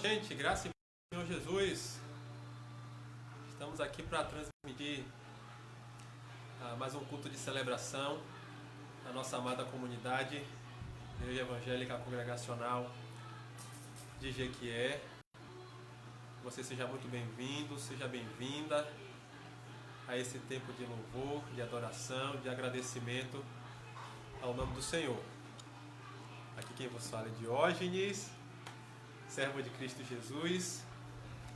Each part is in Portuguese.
Gente, graça e Senhor Jesus, estamos aqui para transmitir mais um culto de celebração da nossa amada comunidade Igreja Evangélica Congregacional de Jequié. Você seja muito bem-vindo, seja bem-vinda a esse tempo de louvor, de adoração, de agradecimento ao nome do Senhor. Aqui quem vos fala é Diógenes, servo de Cristo Jesus,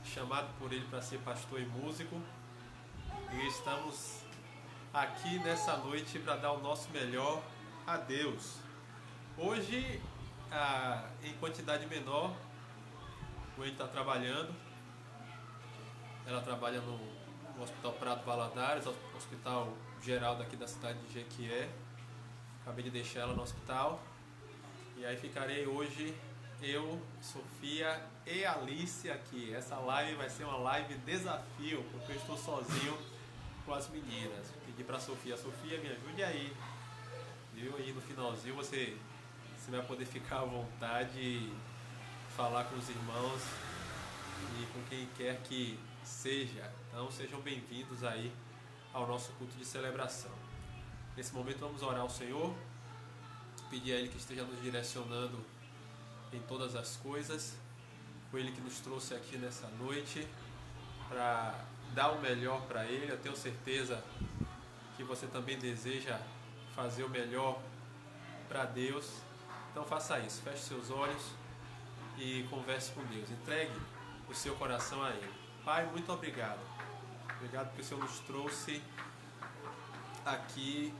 chamado por Ele para ser pastor e músico. E estamos aqui nessa noite para dar o nosso melhor a Deus. Hoje, em quantidade menor, o Eni está trabalhando. Ela trabalha no Hospital Prado Valadares, hospital geral daqui da cidade de Jequié. Acabei de deixar ela no hospital. E aí ficarei hoje eu, Sofia e Alice aqui. Essa live vai ser uma live desafio, porque eu estou sozinho com as meninas. Pedi para Sofia, me ajude aí. Viu? E no finalzinho você vai poder ficar à vontade e falar com os irmãos e com quem quer que seja. Então sejam bem-vindos aí ao nosso culto de celebração. Nesse momento vamos orar ao Senhor, pedir a Ele que esteja nos direcionando em todas as coisas. Foi Ele que nos trouxe aqui nessa noite para dar o melhor para Ele. Eu tenho certeza que você também deseja fazer o melhor para Deus. Então faça isso, feche seus olhos e converse com Deus. Entregue o seu coração a Ele. Pai, muito obrigado. Obrigado porque o Senhor nos trouxe aqui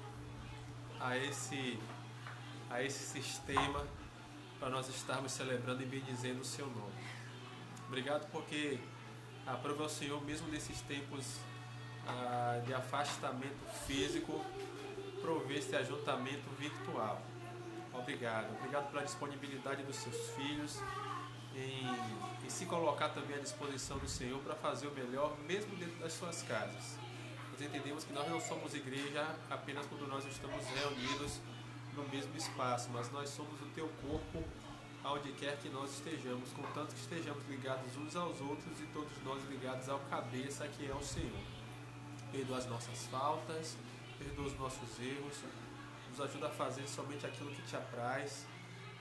a esse sistema para nós estarmos celebrando e bendizendo o Seu nome. Obrigado porque aprova o Senhor, mesmo nesses tempos de afastamento físico, prover esse ajuntamento virtual. Obrigado pela disponibilidade dos Seus filhos em se colocar também à disposição do Senhor para fazer o melhor, mesmo dentro das suas casas. Nós entendemos que nós não somos igreja apenas quando nós estamos reunidos no mesmo espaço, mas nós somos o Teu corpo aonde quer que nós estejamos, contanto que estejamos ligados uns aos outros e todos nós ligados ao cabeça que é o Senhor. Perdoa as nossas faltas, perdoa os nossos erros, nos ajuda a fazer somente aquilo que Te apraz,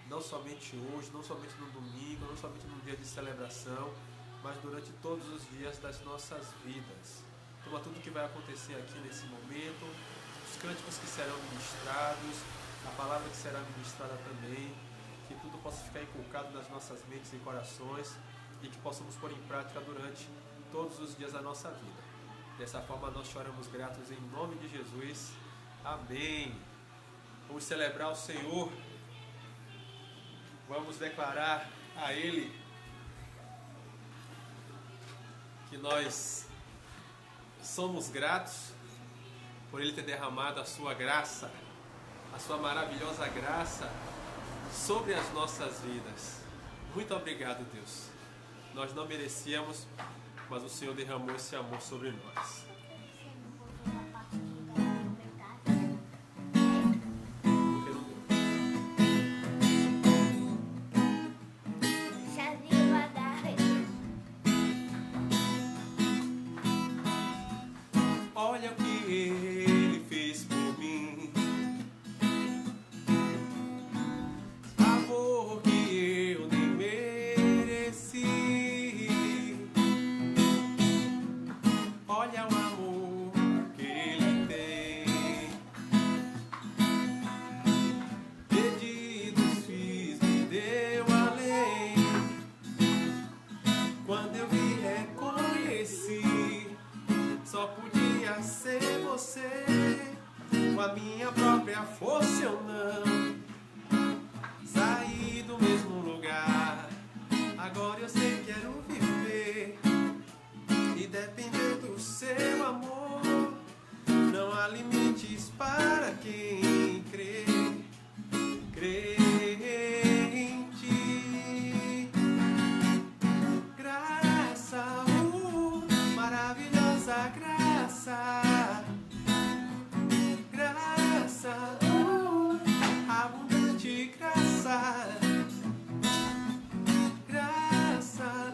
não somente hoje, não somente no domingo, não somente no dia de celebração, mas durante todos os dias das nossas vidas. Toma tudo que vai acontecer aqui nesse momento, os cânticos que serão ministrados, a palavra que será ministrada também, que tudo possa ficar inculcado nas nossas mentes e corações e que possamos pôr em prática durante todos os dias da nossa vida. Dessa forma nós choramos gratos em nome de Jesus. Amém. Vamos celebrar o Senhor. Vamos declarar a Ele que nós somos gratos por Ele ter derramado a Sua graça, a Sua maravilhosa graça sobre as nossas vidas. Muito obrigado, Deus. Nós não merecíamos, mas o Senhor derramou esse amor sobre nós. Olha o que Ele fez por mim, amor que eu nem mereci. Olha o amor que Ele tem, pedidos fiz, me deu além. Quando eu me reconheci, só podia ser você. Com a minha própria força eu não saí do mesmo lugar. Agora eu sei que quero viver e depender do Seu amor. Não há limites para quem crê em Ti. Graça, maravilhosa graça, graça, abundante graça, graça,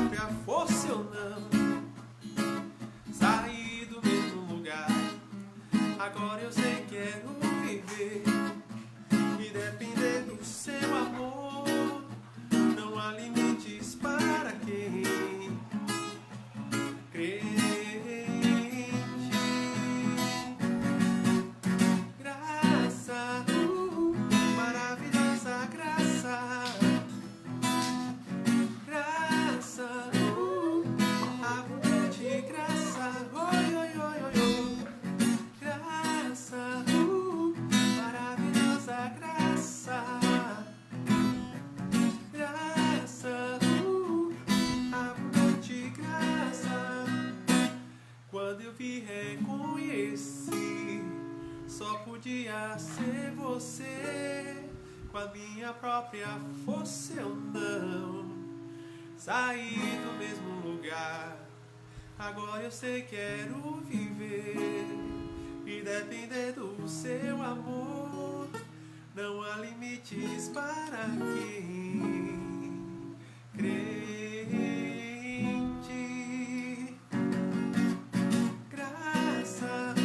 própria força ou não sair do mesmo lugar. Agora eu sei que quero viver e depender do seu amor. Não há limites para quem crê em ti. Graça, maravilhosa graça. Graça, abundante graça. Oi, oi, oi, oi, oi. Graça, maravilhosa graça. Graça, abundante graça. Quando eu vi, reconheci, só podia ser você. Com a minha própria força eu não saí do mesmo lugar. Agora eu sei que quero viver e depender do seu amor. Não há limites para quem crê em ti. Graça,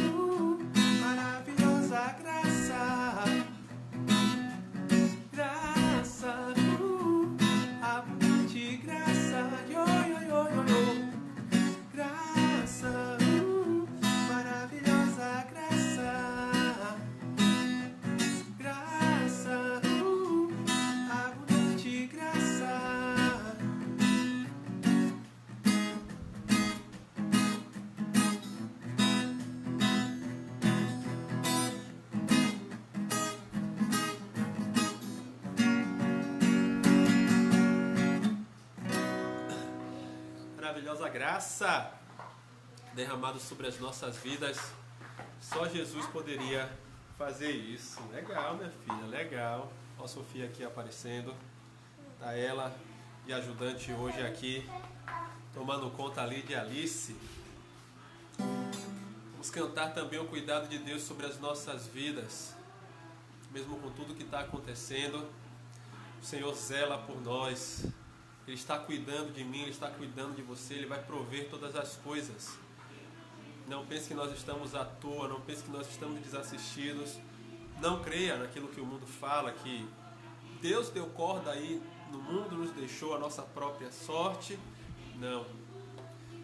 maravilhosa graça. Graça, abundante graça. Yo, yo, yo, yo, yo. Graça, maravilhosa graça. Graça, abundante graça. Maravilhosa graça derramada sobre as nossas vidas. Só Jesus poderia fazer isso. Legal, minha filha, legal. Ó, a Sofia aqui aparecendo. Tá ela e ajudante hoje aqui, tomando conta ali de Alice. Vamos cantar também o cuidado de Deus sobre as nossas vidas. Mesmo com tudo que está acontecendo, o Senhor zela por nós. Ele está cuidando de mim, Ele está cuidando de você, Ele vai prover todas as coisas. Não pense que nós estamos à toa, não pense que nós estamos desassistidos. Não creia naquilo que o mundo fala, que Deus deu corda aí no mundo, nos deixou a nossa própria sorte. Não.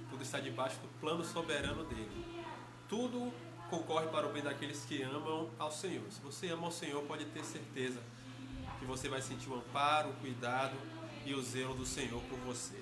Tudo está debaixo do plano soberano dEle. Tudo concorre para o bem daqueles que amam ao Senhor. Se você ama ao Senhor, pode ter certeza que você vai sentir o amparo, o cuidado e o zelo do Senhor por você.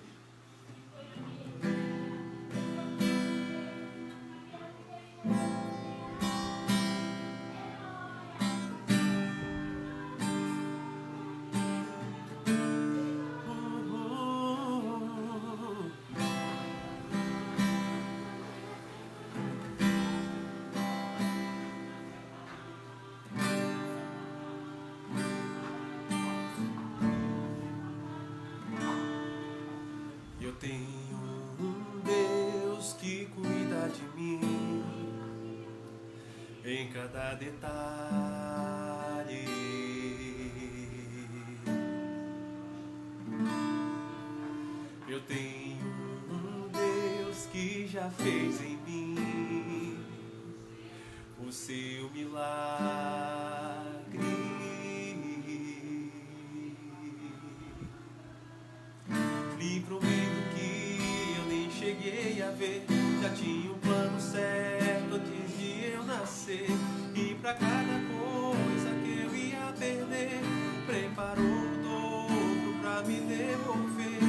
Eu tenho um Deus que cuida de mim em cada detalhe. Eu tenho um Deus que já fez em mim o seu milagre. Livro-me que eu nem cheguei a ver. Já tinha um plano certo antes de eu nascer. E pra cada coisa que eu ia perder, preparou o dobro pra me devolver.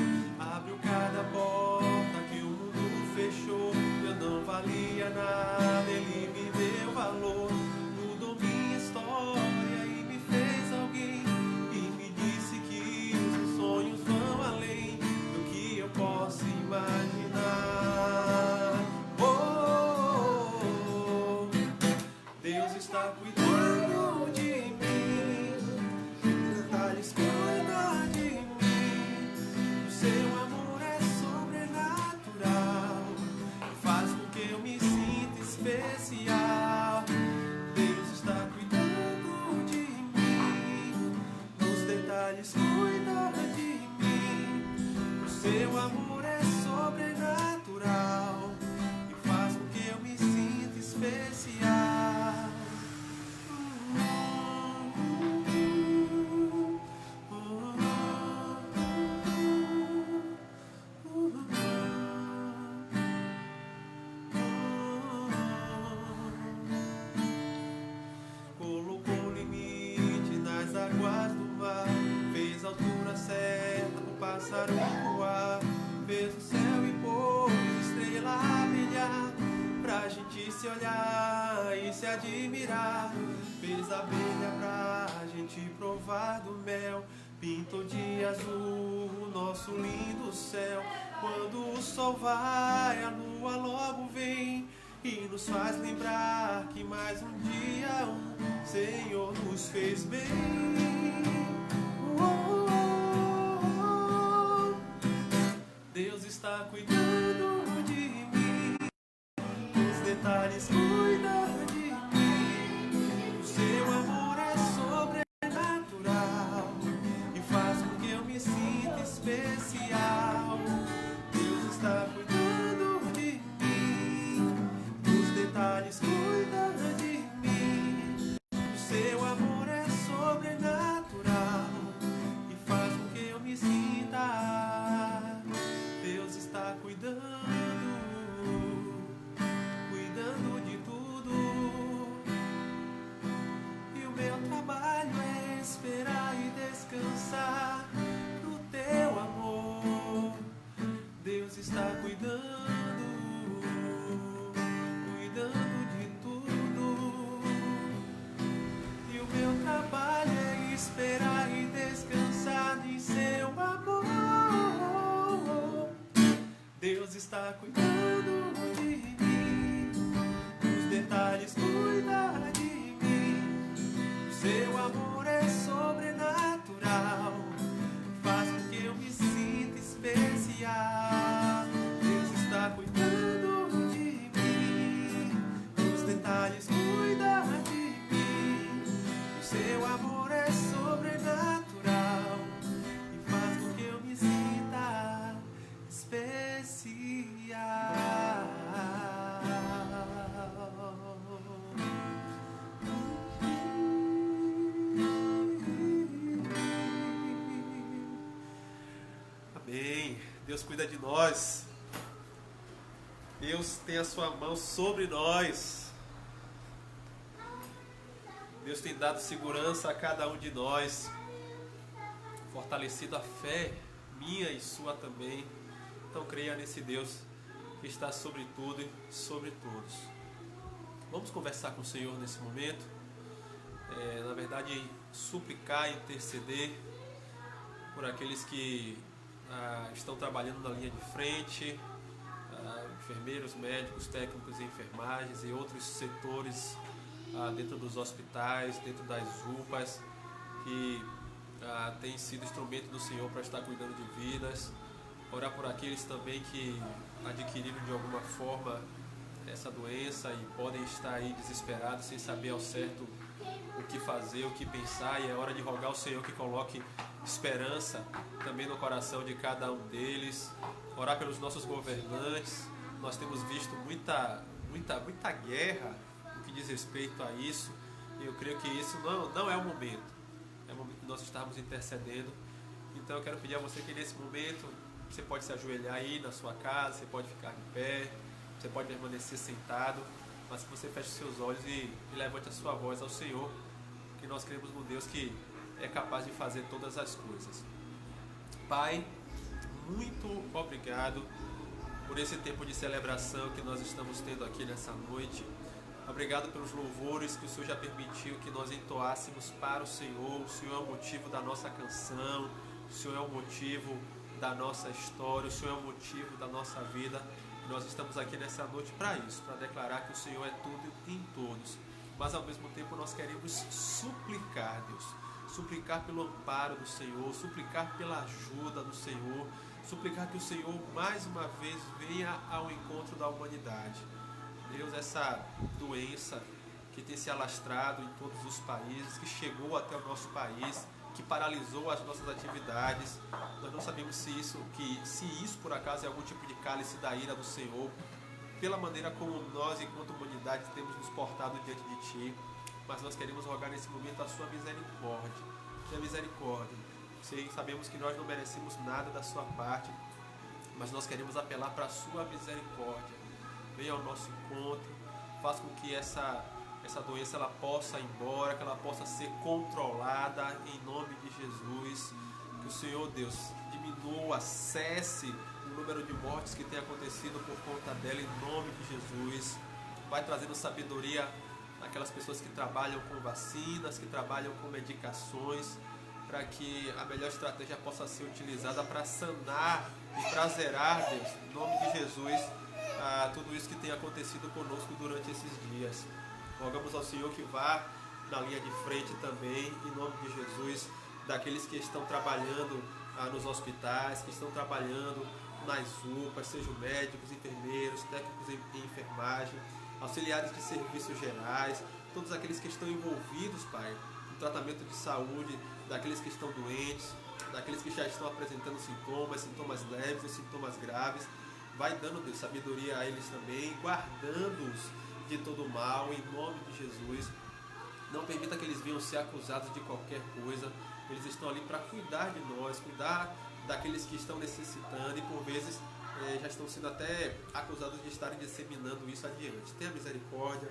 Abriu cada porta que o mundo fechou. Eu não valia nada, Ele me deu valor. Mudou minha história e me fez alguém. E me disse que os sonhos vão além do que eu posso imaginar. Oh, Deus está cuidando de mim. Detalhes cuida de mim. O seu amor é sobrenatural, faz com que eu me sinta especial. Deus está cuidando de mim. Nos detalhes cuida de mim. O seu amor é altura certa o pássaro voar, fez o céu e pôs estrela a brilhar, pra gente se olhar e se admirar. Fez a abelha pra gente provar do mel, pintou de azul o nosso lindo céu. Quando o sol vai, a lua logo vem e nos faz lembrar que mais um dia o Senhor nos fez bem. Deus está cuidando de mim, os detalhes cuidam de mim. O seu amor é sobrenatural e faz com que eu me sinta especial. Deus está cuidando de mim, os detalhes cuidam de mim. O seu amor é sobrenatural e faz com que eu me sinta. Deus está cuidando de tudo. E o meu trabalho é esperar e descansar no teu amor. Deus está cuidando de tudo. E o meu trabalho é esperar e descansar em seu amor. Deus está cuidando de mim, os detalhes cuidam de mim. O seu amor é sobrenatural, faz com que eu me sinta especial. Deus está cuidando de mim, os detalhes cuidam de mim. O seu amor é sobrenatural e faz com que eu me sinta especial. Amém. Deus cuida de nós. Deus tem a sua mão sobre nós. Deus tem dado segurança a cada um de nós, fortalecido a fé minha e sua também. Então creia nesse Deus que está sobre tudo e sobre todos. Vamos conversar com o Senhor nesse momento. Na verdade, suplicar e interceder por aqueles que estão trabalhando na linha de frente, enfermeiros, médicos, técnicos em enfermagens e outros setores dentro dos hospitais, dentro das UPAs, que têm sido instrumento do Senhor para estar cuidando de vidas. Orar por aqueles também que adquiriram de alguma forma essa doença e podem estar aí desesperados, sem saber ao certo o que fazer, o que pensar, e é hora de rogar ao Senhor que coloque esperança também no coração de cada um deles. Orar pelos nossos governantes. Nós temos visto muita guerra no que diz respeito a isso, e eu creio que isso não é o momento. É o momento de nós estarmos intercedendo. Então eu quero pedir a você que nesse momento você pode se ajoelhar aí na sua casa, você pode ficar de pé, você pode permanecer sentado, mas que você feche seus olhos e levante a sua voz ao Senhor, que nós cremos no Deus que é capaz de fazer todas as coisas. Pai, muito obrigado por esse tempo de celebração que nós estamos tendo aqui nessa noite. Obrigado pelos louvores que o Senhor já permitiu que nós entoássemos para o Senhor. O Senhor é o motivo da nossa canção, o Senhor é o motivo da nossa história, o Senhor é o motivo da nossa vida. Nós estamos aqui nessa noite para isso, para declarar que o Senhor é tudo em todos. Mas ao mesmo tempo nós queremos suplicar, Deus, suplicar pelo amparo do Senhor, suplicar pela ajuda do Senhor, suplicar que o Senhor mais uma vez venha ao encontro da humanidade. Deus, essa doença que tem se alastrado em todos os países, que chegou até o nosso país, que paralisou as nossas atividades, nós não sabemos se isso por acaso é algum tipo de cálice da ira do Senhor, pela maneira como nós, enquanto humanidade, temos nos portado diante de Ti, mas nós queremos rogar nesse momento a Sua misericórdia. Sabemos que nós não merecemos nada da Sua parte, mas nós queremos apelar para a Sua misericórdia. Venha ao nosso encontro, faça com que essa doença ela possa ir embora, que ela possa ser controlada em nome de Jesus. Que o Senhor, Deus, diminua, cesse o número de mortes que tem acontecido por conta dela, em nome de Jesus. Vai trazendo sabedoria àquelas pessoas que trabalham com vacinas, que trabalham com medicações, para que a melhor estratégia possa ser utilizada para sanar e prazerar, Deus, em nome de Jesus, tudo isso que tem acontecido conosco durante esses dias. Rogamos ao Senhor que vá na linha de frente também, em nome de Jesus, daqueles que estão trabalhando nos hospitais, que estão trabalhando nas UPAs, sejam médicos, enfermeiros, técnicos em enfermagem, auxiliares de serviços gerais, todos aqueles que estão envolvidos, Pai, no tratamento de saúde, daqueles que estão doentes, daqueles que já estão apresentando sintomas leves ou sintomas graves. Vai dando, Deus, sabedoria a eles também, guardando-os de todo mal, em nome de Jesus. Não permita que eles venham ser acusados de qualquer coisa. Eles estão ali para cuidar de nós, cuidar daqueles que estão necessitando e por vezes já estão sendo até acusados de estarem disseminando isso adiante. Tenha misericórdia,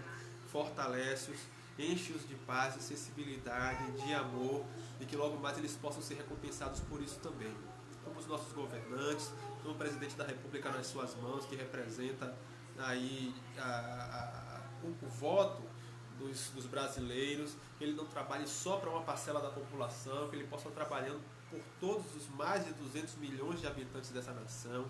fortalece-os, enche-os de paz, de sensibilidade, de amor, e que logo mais eles possam ser recompensados por isso também. Como os nossos governantes, como o presidente da República nas suas mãos, que representa aí o voto dos brasileiros, que ele não trabalhe só para uma parcela da população, que ele possa estar trabalhando por todos os mais de 200 milhões de habitantes dessa nação.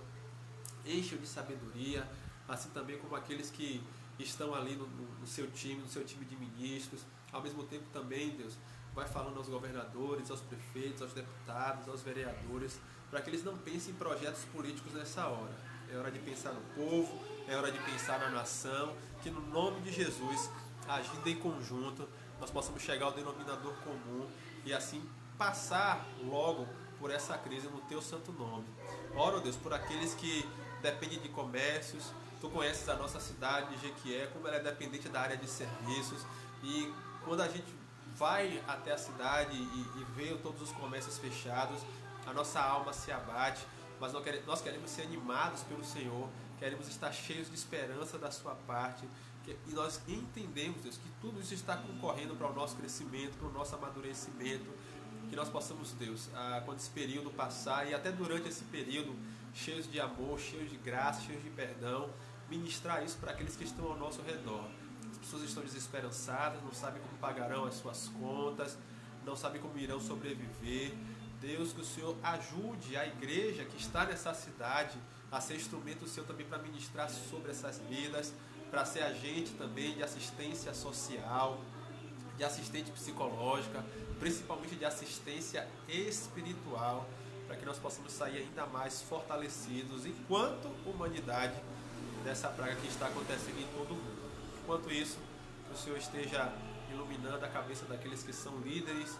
Enche-o de sabedoria, assim também como aqueles que estão ali no seu time de ministros. Ao mesmo tempo também, Deus, vai falando aos governadores, aos prefeitos, aos deputados, aos vereadores, para que eles não pensem em projetos políticos nessa hora. É hora de pensar no povo, é hora de pensar na nação, que no nome de Jesus, agindo em conjunto, nós possamos chegar ao denominador comum e assim passar logo por essa crise no Teu santo nome. Oro, Deus, por aqueles que dependem de comércios. Tu conheces a nossa cidade de Jequié, como ela é dependente da área de serviços, e quando a gente vai até a cidade e vê todos os comércios fechados, a nossa alma se abate, mas nós queremos ser animados pelo Senhor, queremos estar cheios de esperança da sua parte, e nós entendemos, Deus, que tudo isso está concorrendo para o nosso crescimento, para o nosso amadurecimento, que nós possamos, Deus, quando esse período passar, e até durante esse período, cheios de amor, cheios de graça, cheios de perdão, ministrar isso para aqueles que estão ao nosso redor. As pessoas estão desesperançadas, não sabem como pagarão as suas contas, não sabem como irão sobreviver. Deus, que o Senhor ajude a igreja que está nessa cidade a ser instrumento seu também para ministrar sobre essas vidas, para ser agente também de assistência social, de assistente psicológica, principalmente de assistência espiritual, para que nós possamos sair ainda mais fortalecidos enquanto humanidade dessa praga que está acontecendo em todo o mundo. Enquanto isso, que o Senhor esteja iluminando a cabeça daqueles que são líderes,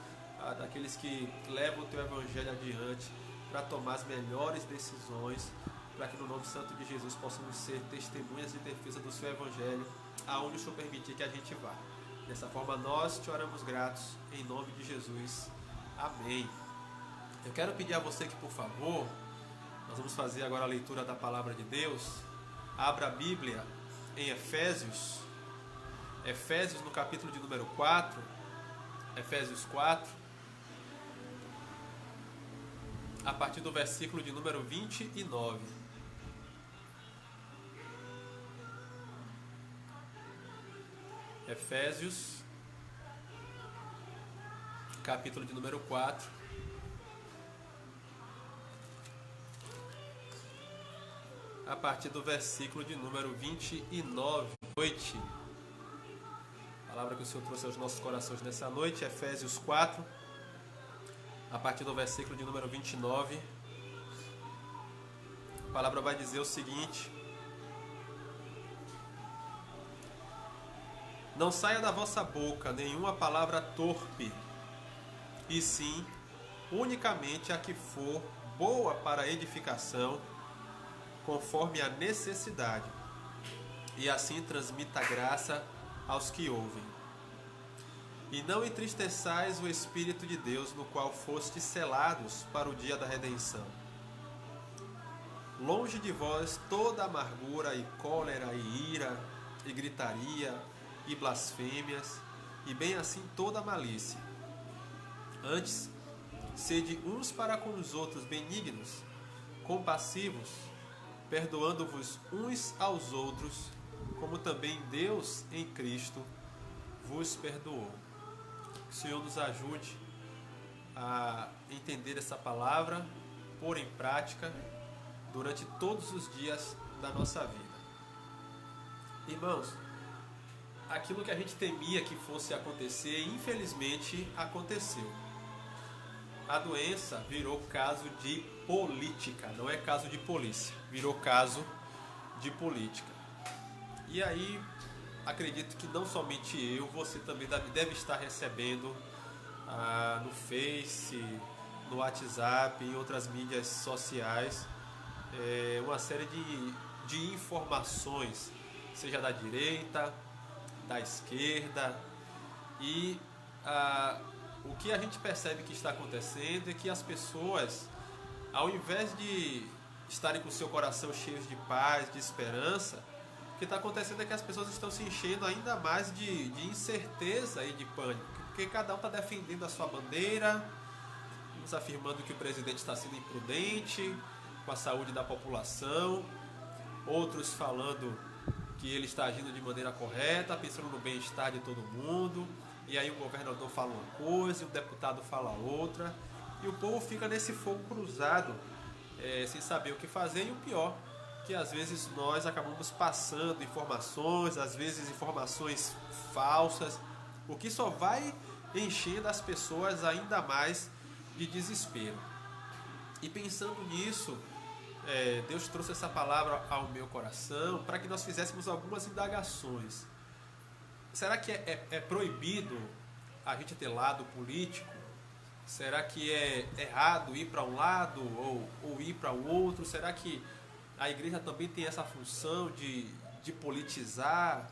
daqueles que levam o Teu Evangelho adiante para tomar as melhores decisões, para que no nome santo de Jesus possamos ser testemunhas de defesa do Seu Evangelho, aonde o Senhor permitir que a gente vá. Dessa forma nós Te oramos gratos, em nome de Jesus. Amém. Eu quero pedir a você que, por favor, nós vamos fazer agora a leitura da Palavra de Deus. Abra a Bíblia em Efésios no capítulo de número 4, Efésios 4, a partir do versículo de número 29. Efésios, capítulo de número 4, a partir do versículo de número 29. Noite. A palavra que o Senhor trouxe aos nossos corações nessa noite, Efésios 4, a partir do versículo de número 29. A palavra vai dizer o seguinte: não saia da vossa boca nenhuma palavra torpe, e sim, unicamente a que for boa para edificação, conforme a necessidade, e assim transmita graça aos que ouvem. E não entristeçais o Espírito de Deus, no qual fostes selados para o dia da redenção. Longe de vós toda amargura e cólera e ira e gritaria e blasfêmias, e bem assim toda malícia. Antes, Sede uns para com os outros benignos, compassivos, perdoando-vos uns aos outros, como também Deus em Cristo vos perdoou. Que o Senhor nos ajude a entender essa palavra, pôr em prática durante todos os dias da nossa vida. Irmãos, aquilo que a gente temia que fosse acontecer, infelizmente aconteceu. A doença virou caso de política, não é caso de polícia, virou caso de política. E aí, acredito que não somente eu, você também deve estar recebendo no Face, no WhatsApp, em outras mídias sociais, uma série de informações, seja da direita, da esquerda, e o que a gente percebe que está acontecendo é que as pessoas, ao invés de estarem com o seu coração cheio de paz, de esperança, o que está acontecendo é que as pessoas estão se enchendo ainda mais de incerteza e de pânico, porque cada um está defendendo a sua bandeira, uns afirmando que o presidente está sendo imprudente com a saúde da população, outros falando que ele está agindo de maneira correta, pensando no bem-estar de todo mundo. E aí o governador fala uma coisa, o deputado fala outra, e o povo fica nesse fogo cruzado, sem saber o que fazer. E o pior, que às vezes nós acabamos passando informações, às vezes informações falsas, o que só vai enchendo as pessoas ainda mais de desespero. E pensando nisso, Deus trouxe essa palavra ao meu coração para que nós fizéssemos algumas indagações. Será que é proibido a gente ter lado político? Será que é errado ir para um lado ou ir para o outro? Será que a igreja também tem essa função de politizar,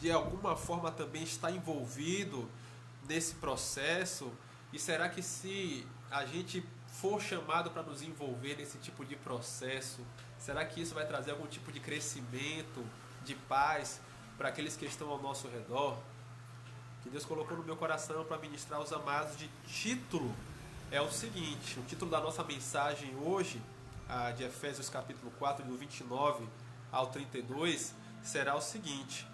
de alguma forma também estar envolvido nesse processo? E será que se a gente for chamado para nos envolver nesse tipo de processo, será que isso vai trazer algum tipo de crescimento, de paz para aqueles que estão ao nosso redor? Que Deus colocou no meu coração para ministrar os amados de título é o seguinte: o título da nossa mensagem hoje, de Efésios capítulo 4, do 29 ao 32, será o seguinte: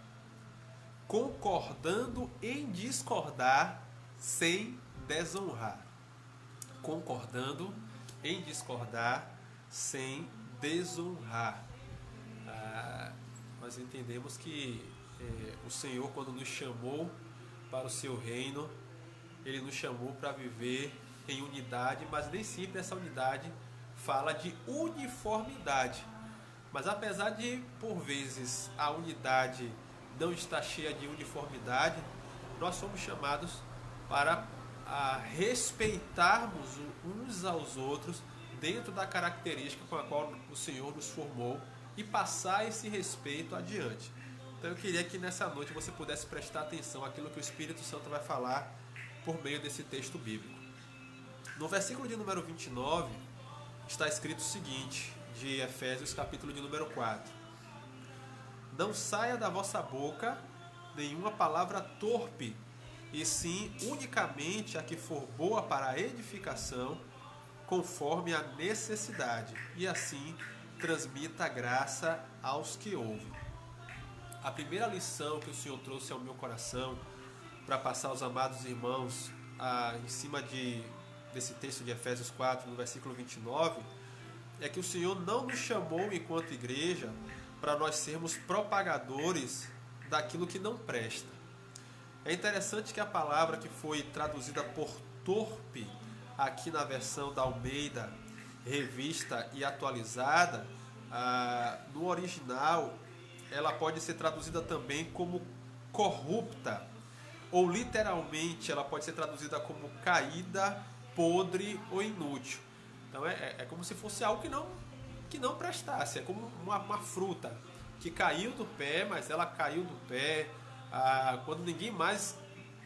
concordando em discordar sem desonrar. Concordando em discordar sem desonrar. Nós entendemos que o Senhor, quando nos chamou para o seu reino, Ele nos chamou para viver em unidade, mas nem sempre essa unidade fala de uniformidade. Mas apesar de, por vezes, a unidade não estar cheia de uniformidade, nós somos chamados para respeitarmos uns aos outros dentro da característica com a qual o Senhor nos formou e passar esse respeito adiante. Então eu queria que nessa noite você pudesse prestar atenção àquilo que o Espírito Santo vai falar por meio desse texto bíblico. No versículo de número 29 está escrito o seguinte, de Efésios capítulo de número 4: não saia da vossa boca nenhuma palavra torpe, e sim unicamente a que for boa para a edificação, conforme a necessidade, e assim transmita a graça aos que ouvem. A primeira lição que o Senhor trouxe ao meu coração para passar aos amados irmãos em cima desse texto de Efésios 4, no versículo 29, é que o Senhor não nos chamou enquanto igreja para nós sermos propagadores daquilo que não presta. É interessante que a palavra que foi traduzida por torpe aqui na versão da Almeida, revista e atualizada, no original ela pode ser traduzida também como corrupta, ou literalmente ela pode ser traduzida como caída, podre ou inútil. Então é como se fosse algo que não prestasse, é como uma fruta que caiu do pé, mas ela caiu do pé quando ninguém mais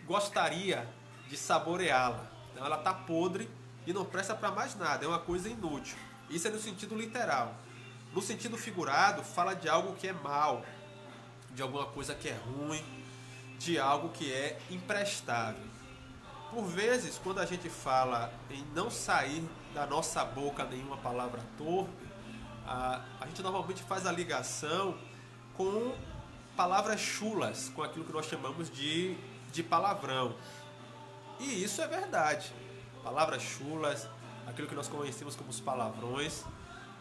gostaria de saboreá-la. Então ela está podre e não presta para mais nada, é uma coisa inútil. Isso é no sentido literal. No sentido figurado, fala de algo que é mal, de alguma coisa que é ruim, de algo que é imprestável. Por vezes, quando a gente fala em não sair da nossa boca nenhuma palavra torpe, a gente normalmente faz a ligação com palavras chulas, com aquilo que nós chamamos de palavrão. E isso é verdade. Palavras chulas, aquilo que nós conhecemos como os palavrões,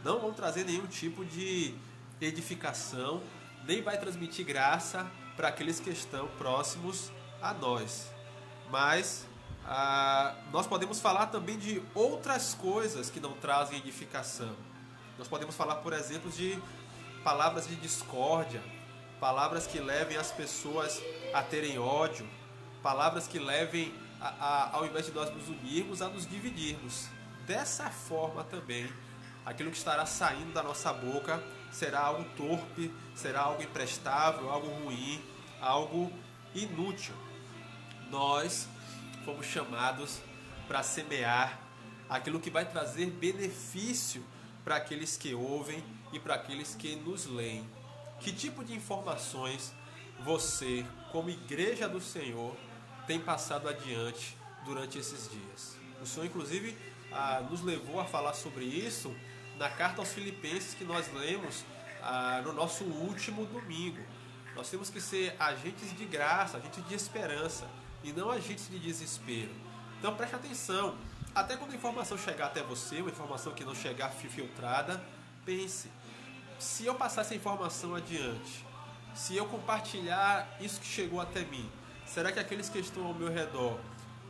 não vão trazer nenhum tipo de edificação, nem vai transmitir graça para aqueles que estão próximos a nós. Mas nós podemos falar também de outras coisas que não trazem edificação. Nós podemos falar, por exemplo, de palavras de discórdia, palavras que levem as pessoas a terem ódio, palavras que levem, ao invés de nós nos unirmos, a nos dividirmos. Dessa forma também, aquilo que estará saindo da nossa boca será algo torpe, será algo imprestável, algo ruim, algo inútil. Nós fomos chamados para semear aquilo que vai trazer benefício para aqueles que ouvem e para aqueles que nos leem. Que tipo de informações você, como igreja do Senhor, tem passado adiante durante esses dias? O Senhor, inclusive, nos levou a falar sobre isso na carta aos Filipenses que nós lemos no nosso último domingo. Nós temos que ser agentes de graça, agentes de esperança e não agentes de desespero. Então preste atenção, até quando a informação chegar até você, uma informação que não chegar filtrada, pense, se eu passar essa informação adiante, se eu compartilhar isso que chegou até mim, será que aqueles que estão ao meu redor,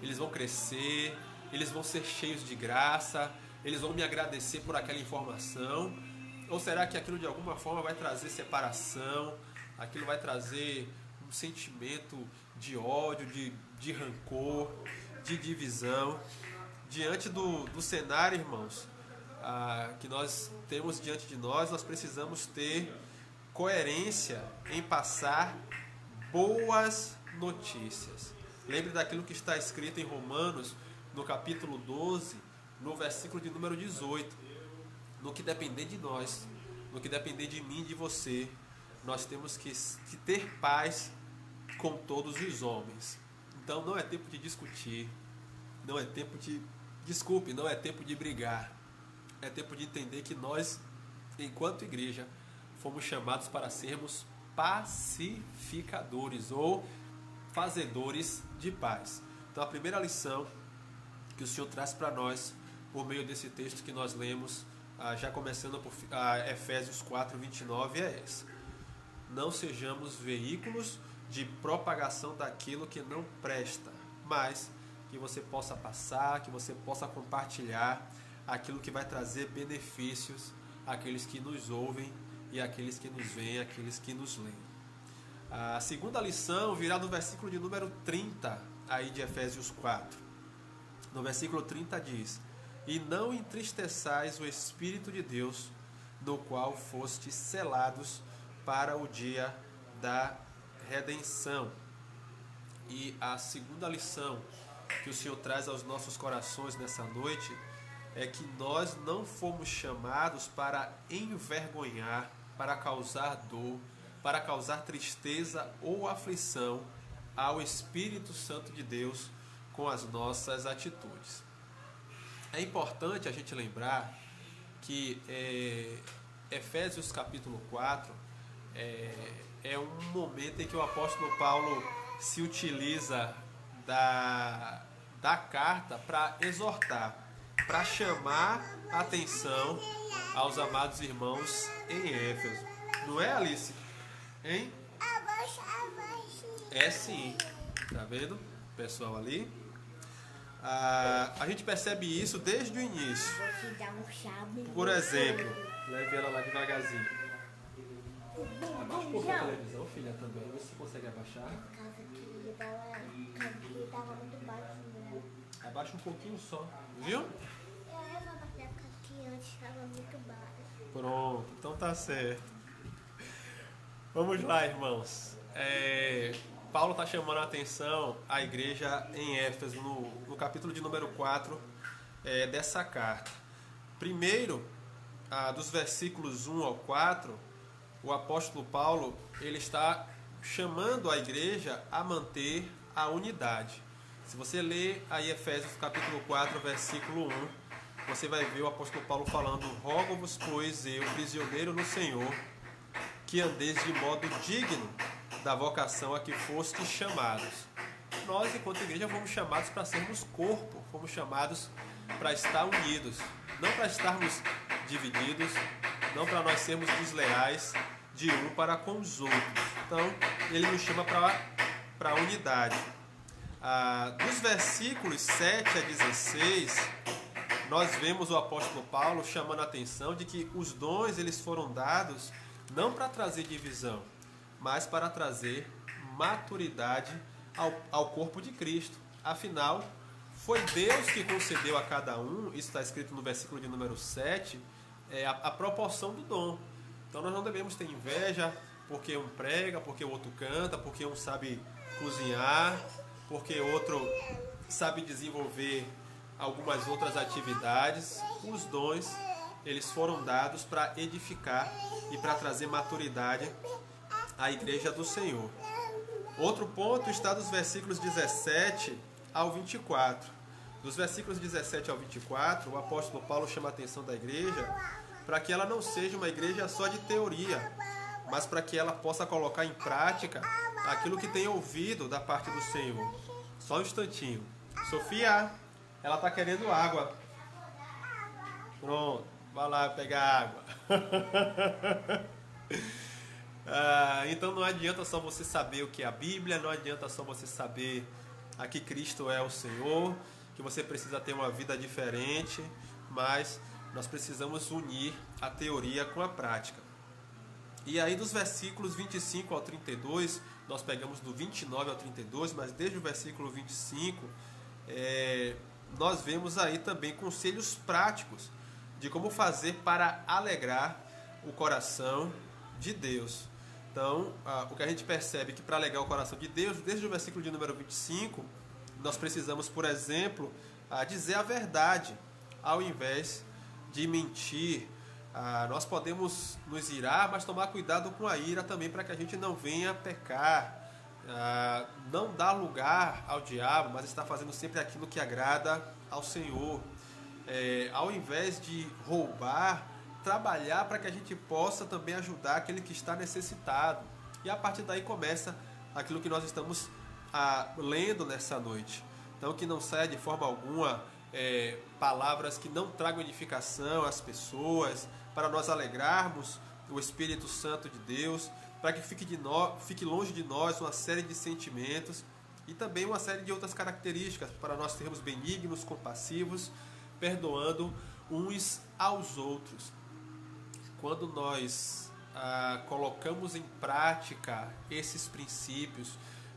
eles vão crescer, eles vão ser cheios de graça, eles vão me agradecer por aquela informação? Ou será que aquilo de alguma forma vai trazer separação, aquilo vai trazer um sentimento de ódio, de rancor, de divisão? Diante do cenário, irmãos, que nós temos diante de nós, nós precisamos ter coerência em passar boas notícias. Lembre daquilo que está escrito em Romanos, no capítulo 12, no versículo de número 18. No que depender de nós, no que depender de mim e de você, nós temos que ter paz com todos os homens. Então não é tempo de discutir, não é tempo de... Desculpe, não é tempo de brigar. É tempo de entender que nós, enquanto igreja, fomos chamados para sermos pacificadores ou fazedores de paz. Então a primeira lição que o Senhor traz para nós, por meio desse texto que nós lemos, já começando por Efésios 4:29, é essa: não sejamos veículos de propagação daquilo que não presta, mas que você possa passar, que você possa compartilhar aquilo que vai trazer benefícios àqueles que nos ouvem e àqueles que nos veem, àqueles que nos leem. A segunda lição virá no versículo de número 30 aí de Efésios 4. No versículo 30 diz: e não entristeçais o Espírito de Deus, no qual fostes selados para o dia da redenção. E a segunda lição que o Senhor traz aos nossos corações nessa noite é que nós não fomos chamados para envergonhar, para causar dor, para causar tristeza ou aflição ao Espírito Santo de Deus com as nossas atitudes. É importante a gente lembrar que Efésios capítulo 4 é um momento em que o apóstolo Paulo se utiliza da carta para exortar, para chamar a atenção aos amados irmãos em Éfeso. Não é, Alice? Hein? É sim. Tá vendo, pessoal ali? A gente percebe isso desde o início. Por exemplo, leve ela lá devagarzinho. Abaixa um pouco a televisão, filha, também. Vê se consegue abaixar. Abaixa um pouquinho só, viu? Pronto, então tá certo. Vamos lá, irmãos. Paulo está chamando a atenção à igreja em Éfeso, no capítulo de número 4 dessa carta. Primeiro, dos versículos 1 ao 4, o apóstolo Paulo ele está chamando a igreja a manter a unidade. Se você ler aí Efésios capítulo 4, versículo 1, você vai ver o apóstolo Paulo falando: rogo-vos, pois, eu, prisioneiro no Senhor, que andeis de modo digno da vocação a que fostes chamados. Nós, enquanto igreja, fomos chamados para sermos corpo, fomos chamados para estar unidos, não para estarmos divididos, não para nós sermos desleais de um para com os outros. Então, ele nos chama para a unidade. Dos versículos 7 a 16, nós vemos o apóstolo Paulo chamando a atenção de que os dons eles foram dados não para trazer divisão, mas para trazer maturidade ao corpo de Cristo. Afinal, foi Deus que concedeu a cada um, isso está escrito no versículo de número 7, a proporção do dom. Então nós não devemos ter inveja porque um prega, porque o outro canta, porque um sabe cozinhar, porque outro sabe desenvolver algumas outras atividades. Os dons, eles foram dados para edificar e para trazer maturidade à igreja do Senhor. Outro ponto está dos versículos 17 ao 24. Dos versículos 17 ao 24, o apóstolo Paulo chama a atenção da igreja para que ela não seja uma igreja só de teoria, mas para que ela possa colocar em prática aquilo que tem ouvido da parte do Senhor. Só um instantinho. Sofia, ela está querendo água. Pronto, vai lá pegar água. Então não adianta só você saber o que é a Bíblia, não adianta só você saber que Cristo é o Senhor, que você precisa ter uma vida diferente, mas nós precisamos unir a teoria com a prática. E aí dos versículos 25 ao 32, nós pegamos do 29 ao 32, mas desde o versículo 25, nós vemos aí também conselhos práticos de como fazer para alegrar o coração de Deus. Então, o que a gente percebe é que para alegrar o coração de Deus, desde o versículo de número 25, nós precisamos, por exemplo, dizer a verdade, ao invés de mentir. Nós podemos nos irar, mas tomar cuidado com a ira também, para que a gente não venha pecar, não dar lugar ao diabo, mas estar fazendo sempre aquilo que agrada ao Senhor. Ao invés de roubar, trabalhar para que a gente possa também ajudar aquele que está necessitado. E a partir daí começa aquilo que nós estamos lendo nessa noite. Então, que não saia de forma alguma palavras que não tragam edificação às pessoas, para nós alegrarmos o Espírito Santo de Deus, para que fique longe de nós uma série de sentimentos e também uma série de outras características, para nós sermos benignos, compassivos, perdoando uns aos outros. Quando nós colocamos em prática esses princípios,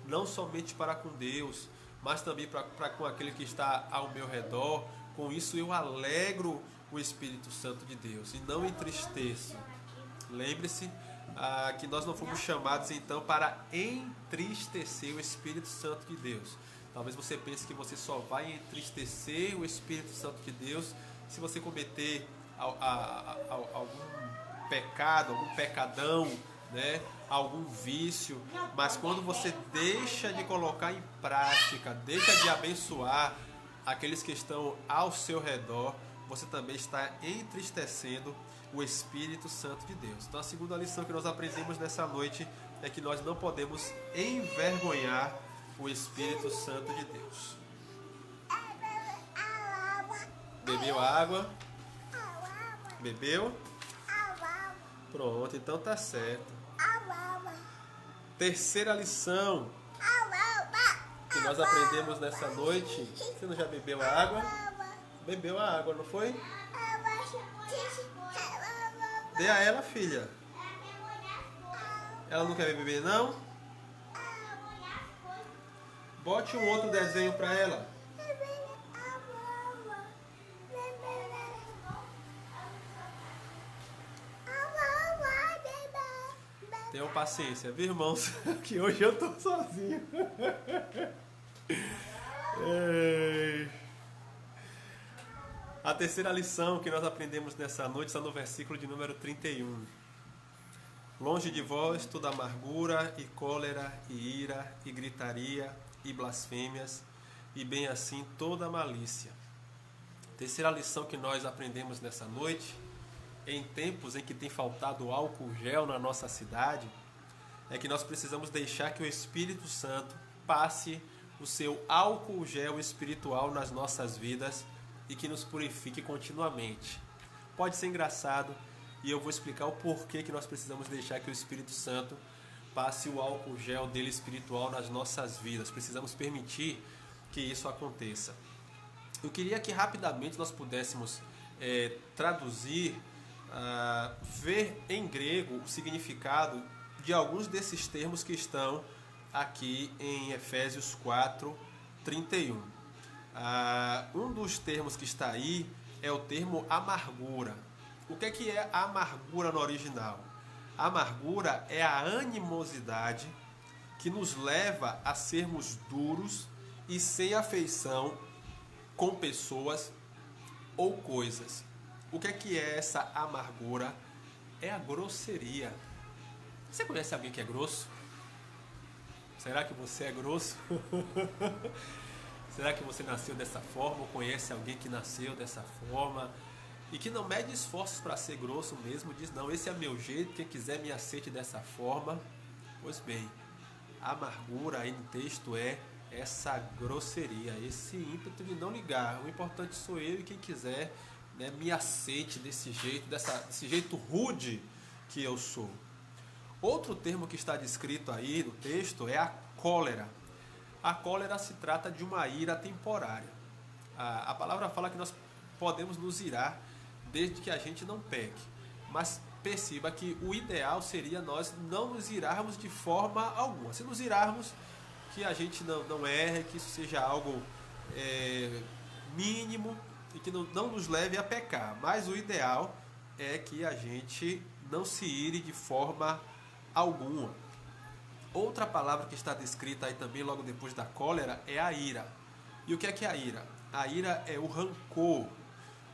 não somente para com Deus, mas também para com aquele que está ao meu redor, com isso eu alegro o Espírito Santo de Deus e não entristeço. Lembre-se que nós não fomos chamados então para entristecer o Espírito Santo de Deus. Talvez você pense que você só vai entristecer o Espírito Santo de Deus se você cometer algum pecado, algum pecadão, né? Algum vício, mas quando você deixa de colocar em prática, deixa de abençoar aqueles que estão ao seu redor, você também está entristecendo o Espírito Santo de Deus. Então a segunda lição que nós aprendemos nessa noite é que nós não podemos envergonhar o Espírito Santo de Deus. Bebeu água? Bebeu? Pronto, então tá certo. Terceira lição que nós aprendemos nessa noite. Você não já bebeu a água? Bebeu a água, não foi? Dê a ela, filha. Ela não quer beber, não? Bote um outro desenho para ela. Tenham paciência, viu, irmãos? Que hoje eu tô sozinho. A terceira lição que nós aprendemos nessa noite está no versículo de número 31. Longe de vós toda amargura e cólera e ira e gritaria e blasfêmias, e bem assim toda malícia. Terceira lição que nós aprendemos nessa noite, em tempos em que tem faltado álcool gel na nossa cidade, é que nós precisamos deixar que o Espírito Santo passe o seu álcool gel espiritual nas nossas vidas e que nos purifique continuamente. Pode ser engraçado e eu vou explicar o porquê que nós precisamos deixar que o Espírito Santo passe o álcool gel dele espiritual nas nossas vidas. Precisamos permitir que isso aconteça. Eu queria que rapidamente nós pudéssemos traduzir, ver em grego o significado de alguns desses termos que estão aqui em Efésios 4:31. Um dos termos que está aí é o termo amargura. O que é a amargura no original? A amargura é a animosidade que nos leva a sermos duros e sem afeição com pessoas ou coisas. O que é essa amargura? É a grosseria. Você conhece alguém que é grosso? Será que você é grosso? Será que você nasceu dessa forma ou conhece alguém que nasceu dessa forma e que não mede esforços para ser grosso mesmo, diz, não, esse é meu jeito, quem quiser me aceite dessa forma? Pois bem, a amargura aí no texto é essa grosseria, esse ímpeto de não ligar, o importante sou eu e quem quiser, né, me aceite desse jeito, desse jeito rude que eu sou. Outro termo que está descrito aí no texto é a cólera. A cólera se trata de uma ira temporária. A palavra fala que nós podemos nos irar desde que a gente não peque. Mas perceba que o ideal seria nós não nos irarmos de forma alguma. Se nos irarmos, que a gente não erre, que isso seja algo mínimo e que não nos leve a pecar. Mas o ideal é que a gente não se ire de forma alguma. Outra palavra que está descrita aí também logo depois da cólera é a ira. E o que é a ira? A ira é o rancor,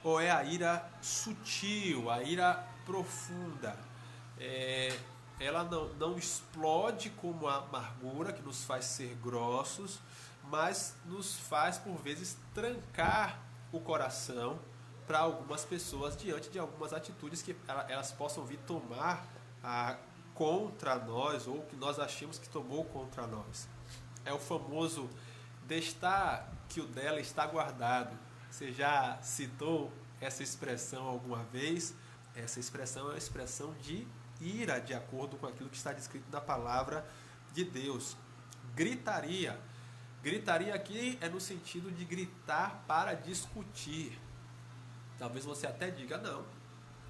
ou é a ira sutil, a ira profunda. Ela não explode como a amargura, que nos faz ser grossos, mas nos faz por vezes trancar o coração para algumas pessoas diante de algumas atitudes que elas possam vir tomar contra nós, ou que nós achamos que tomou contra nós. É o famoso destar que o dela está guardado. Você já citou essa expressão alguma vez? Essa expressão é uma expressão de ira, de acordo com aquilo que está descrito na palavra de Deus. Gritaria. Gritaria aqui é no sentido de gritar para discutir. Talvez você até diga, não,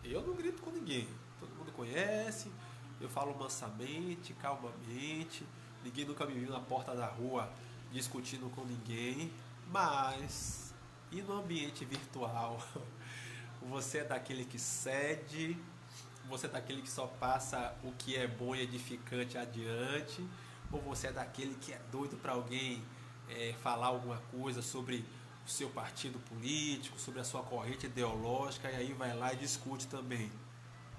eu não grito com ninguém. Todo mundo conhece, eu falo mansamente, calmamente, ninguém nunca me viu na porta da rua discutindo com ninguém. Mas, e no ambiente virtual? Você é daquele que cede? Você é daquele que só passa o que é bom e edificante adiante? Ou você é daquele que é doido para alguém falar alguma coisa sobre o seu partido político, sobre a sua corrente ideológica, e aí vai lá e discute também?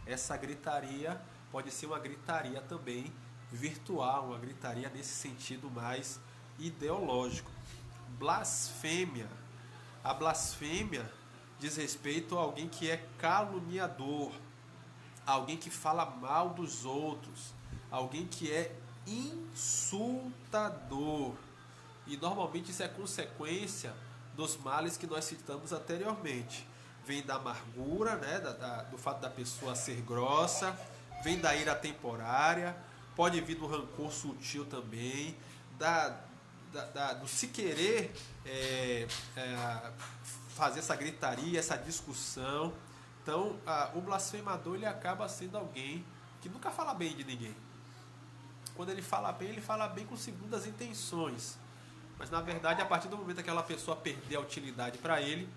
Essa gritaria pode ser uma gritaria também virtual, uma gritaria nesse sentido mais ideológico. Blasfêmia. A blasfêmia diz respeito a alguém que é caluniador, alguém que fala mal dos outros, alguém que é insultador. E normalmente isso é consequência dos males que nós citamos anteriormente. Vem da amargura, né, do fato da pessoa ser grossa, vem da ira temporária, pode vir do rancor sutil também, do se querer fazer essa gritaria, essa discussão. Então, o blasfemador ele acaba sendo alguém que nunca fala bem de ninguém. Quando ele fala bem com segundas intenções. Mas, na verdade, a partir do momento que aquela pessoa perder a utilidade para ele,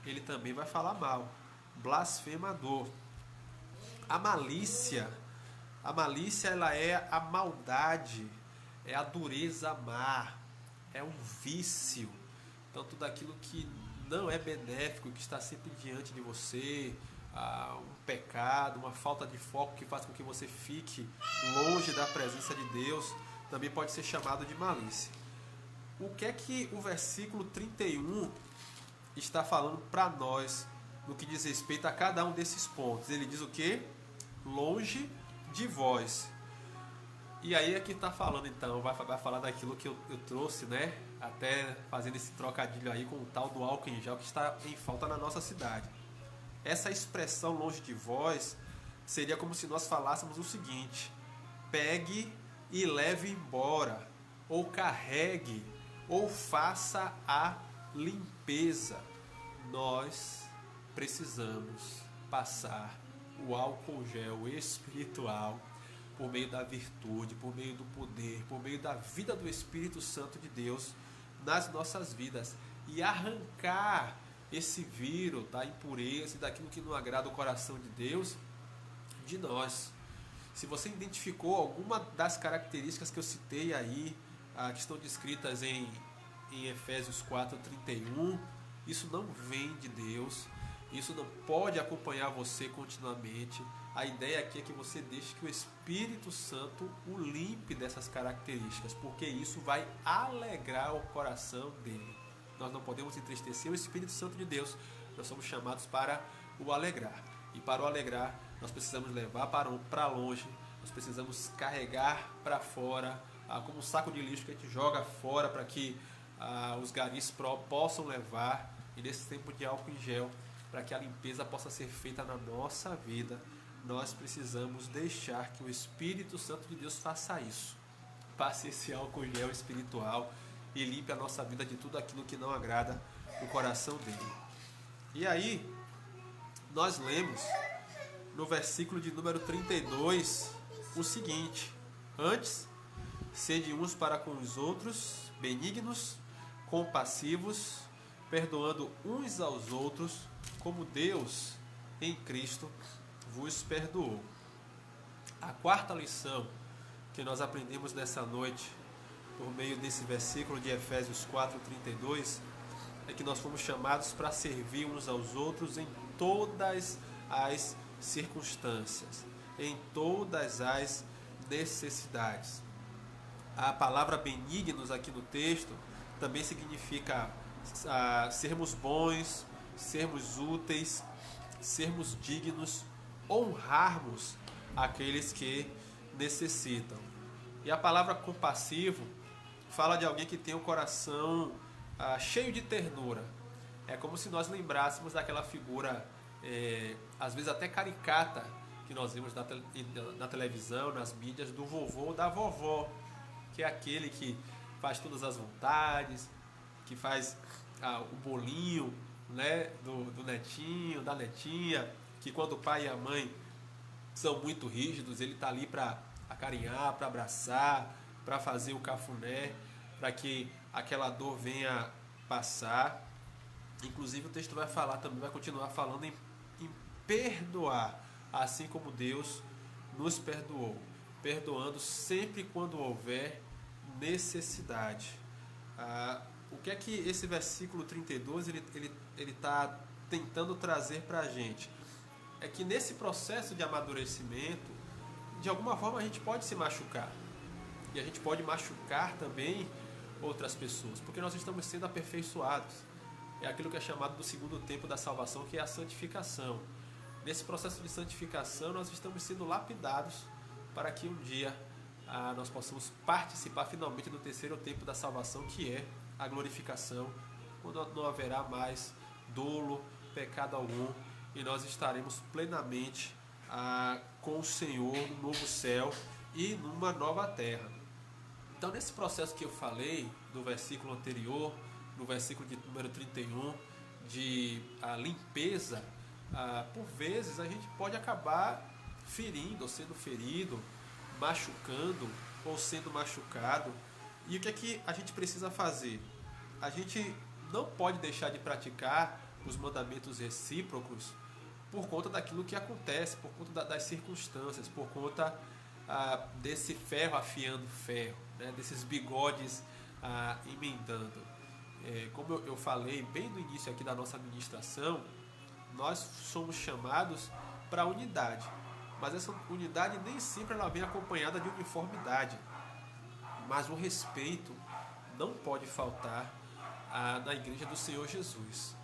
ele também vai falar mal. Blasfemador. A malícia ela é a maldade, é a dureza má, é um vício. Então, tudo aquilo que não é benéfico, que está sempre diante de você, um pecado, uma falta de foco que faz com que você fique longe da presença de Deus, também pode ser chamado de malícia. o que é que o versículo 31 está falando para nós no que diz respeito a cada um desses pontos? Ele diz o quê? Longe de vós. E aí aqui está falando então, vai falar daquilo que eu trouxe, né? Até fazendo esse trocadilho aí com o tal do álcool em gel que está em falta na nossa cidade. Essa expressão longe de vós seria como se nós falássemos o seguinte: pegue e leve embora, ou carregue, ou faça a limpeza. Nós precisamos passar o álcool gel espiritual por meio da virtude, por meio do poder, por meio da vida do Espírito Santo de Deus nas nossas vidas e arrancar esse vírus da impureza e daquilo que não agrada o coração de Deus de nós. Se você identificou alguma das características que eu citei aí, que estão descritas em Efésios 4:31, isso não vem de Deus, isso não pode acompanhar você continuamente. A ideia aqui é que você deixe que o Espírito Santo o limpe dessas características, porque isso vai alegrar o coração dele. Nós não podemos entristecer o Espírito Santo de Deus, nós somos chamados para o alegrar. E para o alegrar, nós precisamos levar para longe, nós precisamos carregar para fora, como um saco de lixo que a gente joga fora para que os garis possam levar, e nesse tempo de álcool em gel, para que a limpeza possa ser feita na nossa vida, nós precisamos deixar que o Espírito Santo de Deus faça isso. Passe esse álcool gel espiritual e limpe a nossa vida de tudo aquilo que não agrada o coração dele. E aí, nós lemos no versículo de número 32 o seguinte: antes, sede uns para com os outros, benignos, compassivos, perdoando uns aos outros, como Deus em Cristo vos perdoou. A quarta lição que nós aprendemos nessa noite, por meio desse versículo de Efésios 4:32, é que nós fomos chamados para servir uns aos outros em todas as circunstâncias, em todas as necessidades. A palavra benignos aqui no texto também significa sermos bons, sermos úteis, sermos dignos, honrarmos aqueles que necessitam. E a palavra compassivo fala de alguém que tem um coração cheio de ternura. É como se nós lembrássemos daquela figura, às vezes até caricata, que nós vemos na televisão, nas mídias, do vovô ou da vovó, que é aquele que faz todas as vontades, que faz o bolinho, né, do netinho, da netinha, que quando o pai e a mãe são muito rígidos, ele está ali para acarinhar, para abraçar, para fazer o cafuné, para que aquela dor venha passar. Inclusive o texto vai falar também, vai continuar falando em perdoar, assim como Deus nos perdoou, perdoando sempre quando houver necessidade. O que é que esse versículo 32 ele está tentando trazer para a gente? É que nesse processo de amadurecimento, de alguma forma a gente pode se machucar. E a gente pode machucar também outras pessoas, porque nós estamos sendo aperfeiçoados. É aquilo que é chamado do segundo tempo da salvação, que é a santificação. Nesse processo de santificação, nós estamos sendo lapidados para que um dia nós possamos participar finalmente do terceiro tempo da salvação, que é a glorificação, quando não haverá mais dolo, pecado algum, e nós estaremos plenamente com o Senhor no novo céu e numa nova terra. Então, nesse processo que eu falei, do versículo anterior, no versículo de número 31, de limpeza, por vezes a gente pode acabar ferindo, ou sendo ferido, machucando, ou sendo machucado. E o que é que a gente precisa fazer? A gente não pode deixar de praticar os mandamentos recíprocos por conta daquilo que acontece, por conta das circunstâncias, por conta desse ferro afiando ferro, né? Desses bigodes emendando. Como eu falei bem no início aqui da nossa ministração, nós somos chamados para a unidade, mas essa unidade nem sempre ela vem acompanhada de uniformidade, mas o respeito não pode faltar na igreja do Senhor Jesus.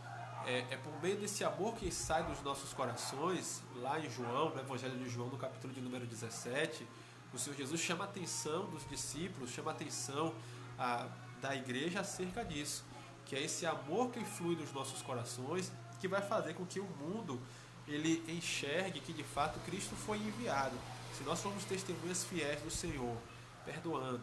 É por meio desse amor que sai dos nossos corações, lá em João, no Evangelho de João, no capítulo de número 17, o Senhor Jesus chama a atenção dos discípulos, chama a atenção da igreja acerca disso, que é esse amor que flui dos nossos corações, que vai fazer com que o mundo ele enxergue que de fato Cristo foi enviado. Se nós formos testemunhas fiéis do Senhor, perdoando,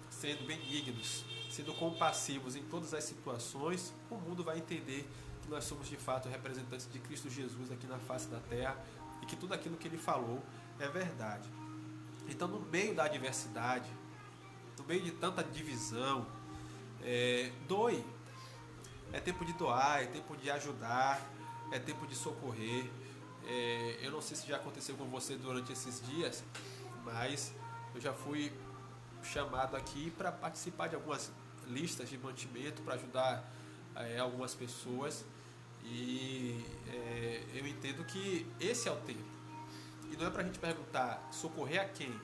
sendo benignos, sendo compassivos em todas as situações, o mundo vai entender que nós somos de fato representantes de Cristo Jesus aqui na face da terra e que tudo aquilo que ele falou é verdade. Então, no meio da adversidade, no meio de tanta divisão, doe. É tempo de doar, é tempo de ajudar, é tempo de socorrer. Eu não sei se já aconteceu com você durante esses dias, mas eu já fui chamado aqui para participar de algumas listas de mantimento para ajudar algumas pessoas, e eu entendo que esse é o tempo. E não é para a gente perguntar socorrer a quem?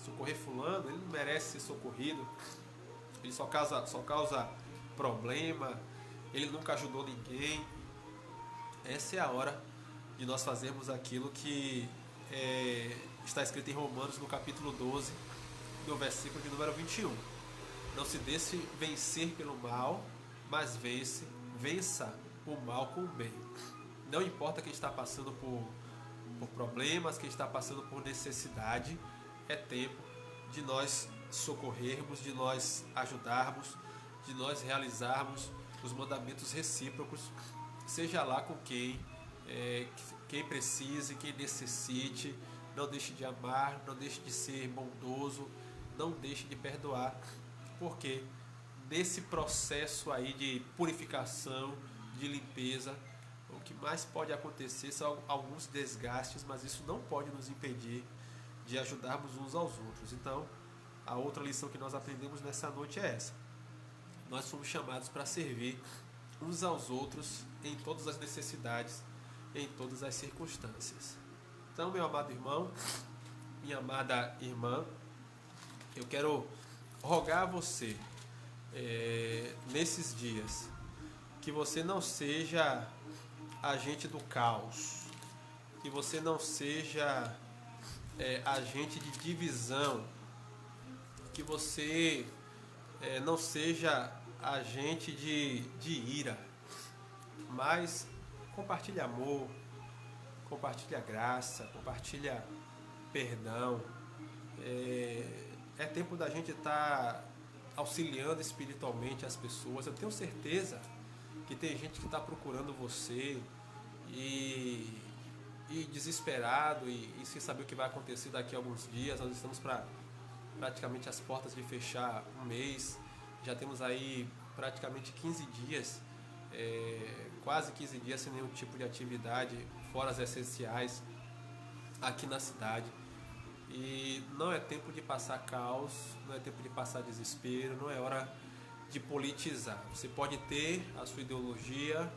Socorrer fulano, ele não merece ser socorrido, ele só causa problema, ele nunca ajudou ninguém. Essa é a hora de nós fazermos aquilo que está escrito em Romanos no capítulo 12, no versículo de número 21. Não se deixe vencer pelo mal, mas vença o mal com o bem. Não importa quem está passando por problemas, quem está passando por necessidade, é tempo de nós socorrermos, de nós ajudarmos, de nós realizarmos os mandamentos recíprocos, seja lá com quem precise, quem necessite. Não deixe de amar, não deixe de ser bondoso, não deixe de perdoar, porque nesse processo aí de purificação, de limpeza, o que mais pode acontecer são alguns desgastes, mas isso não pode nos impedir de ajudarmos uns aos outros. Então, a outra lição que nós aprendemos nessa noite é essa: nós fomos chamados para servir uns aos outros em todas as necessidades, em todas as circunstâncias. Então, meu amado irmão, minha amada irmã, eu quero rogar a você, nesses dias, que você não seja agente do caos, que você não seja agente de divisão, que você não seja agente de ira, mas compartilhe amor, compartilhe graça, compartilhe perdão. É tempo da gente estar auxiliando espiritualmente as pessoas. Eu tenho certeza que tem gente que está procurando você e desesperado e sem saber o que vai acontecer daqui a alguns dias. Nós estamos praticamente às portas de fechar um mês. Já temos aí praticamente 15 dias, quase 15 dias sem nenhum tipo de atividade, fora as essenciais, aqui na cidade. E não é tempo de passar caos, não é tempo de passar desespero, não é hora de politizar. Você pode ter a sua ideologia,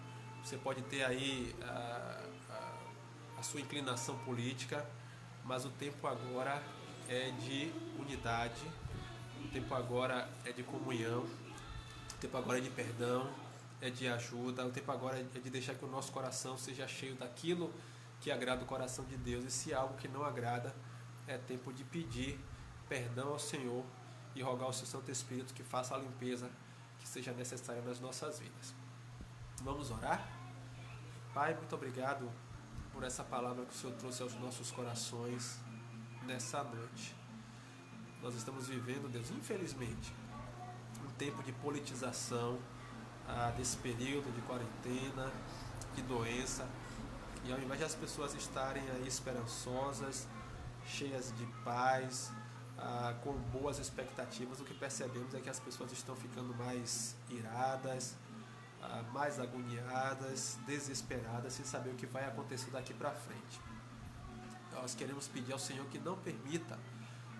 você pode ter aí a sua inclinação política, mas o tempo agora é de unidade, o tempo agora é de comunhão, o tempo agora é de perdão, é de ajuda, o tempo agora é de deixar que o nosso coração seja cheio daquilo que agrada o coração de Deus. E se algo que não agrada, é tempo de pedir perdão ao Senhor e rogar ao seu Santo Espírito que faça a limpeza que seja necessária nas nossas vidas. Vamos orar? Pai, muito obrigado por essa palavra que o Senhor trouxe aos nossos corações nessa noite. Nós estamos vivendo, Deus, infelizmente, um tempo de politização, desse período de quarentena, de doença, e ao invés de as pessoas estarem aí esperançosas, cheias de paz, com boas expectativas, o que percebemos é que as pessoas estão ficando mais iradas, mais agoniadas, desesperadas, sem saber o que vai acontecer daqui para frente. Nós queremos pedir ao Senhor que não permita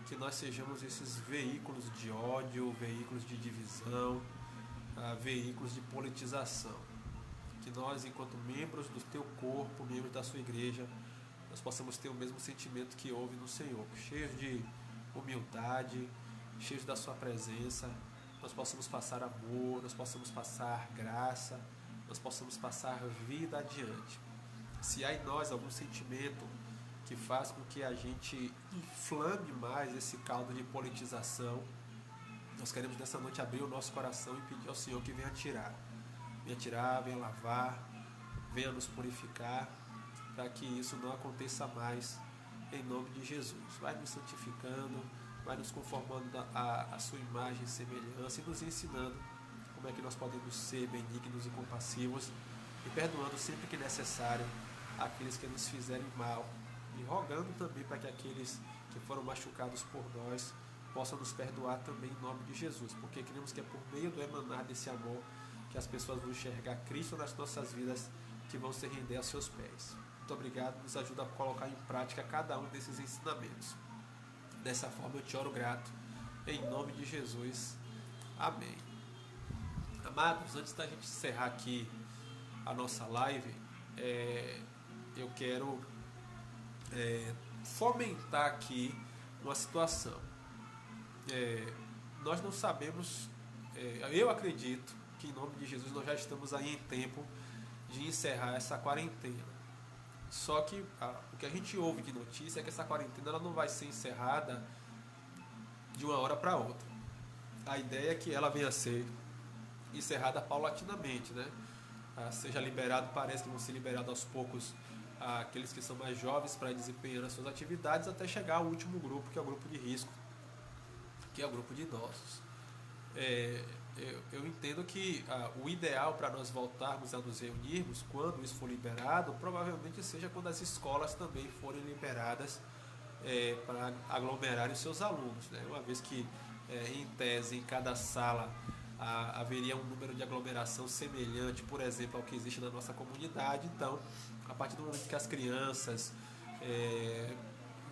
que nós sejamos esses veículos de ódio, veículos de divisão, veículos de politização. Que nós, enquanto membros do teu corpo, membros da sua igreja, nós possamos ter o mesmo sentimento que houve no Senhor, cheios de humildade, cheios da sua presença, nós possamos passar amor, nós possamos passar graça, nós possamos passar vida adiante. Se há em nós algum sentimento que faz com que a gente inflame mais esse caldo de politização, nós queremos nessa noite abrir o nosso coração e pedir ao Senhor que venha tirar, venha lavar, venha nos purificar, para que isso não aconteça mais, em nome de Jesus. Vai nos santificando, vai nos conformando a sua imagem e semelhança e nos ensinando como é que nós podemos ser benignos e compassivos e perdoando sempre que necessário aqueles que nos fizerem mal e rogando também para que aqueles que foram machucados por nós possam nos perdoar também em nome de Jesus, porque queremos que é por meio do emanar desse amor que as pessoas vão enxergar Cristo nas nossas vidas, que vão se render a seus pés. Muito obrigado, nos ajuda a colocar em prática cada um desses ensinamentos. Dessa forma eu te oro grato, em nome de Jesus. Amém. Amados, antes da gente encerrar aqui a nossa live, eu quero fomentar aqui uma situação. Nós não sabemos, eu acredito que em nome de Jesus nós já estamos aí em tempo de encerrar essa quarentena. Só que o que a gente ouve de notícia é que essa quarentena ela não vai ser encerrada de uma hora para outra. A ideia é que ela venha a ser encerrada paulatinamente, né? Seja liberado, parece que vão ser liberados aos poucos aqueles que são mais jovens para desempenhar as suas atividades, até chegar ao último grupo, que é o grupo de risco, que é o grupo de idosos. Eu entendo que o ideal para nós voltarmos a nos reunirmos, quando isso for liberado, provavelmente seja quando as escolas também forem liberadas para aglomerarem os seus alunos, né? Uma vez que, em tese, em cada sala haveria um número de aglomeração semelhante, por exemplo, ao que existe na nossa comunidade. Então, a partir do momento que as crianças,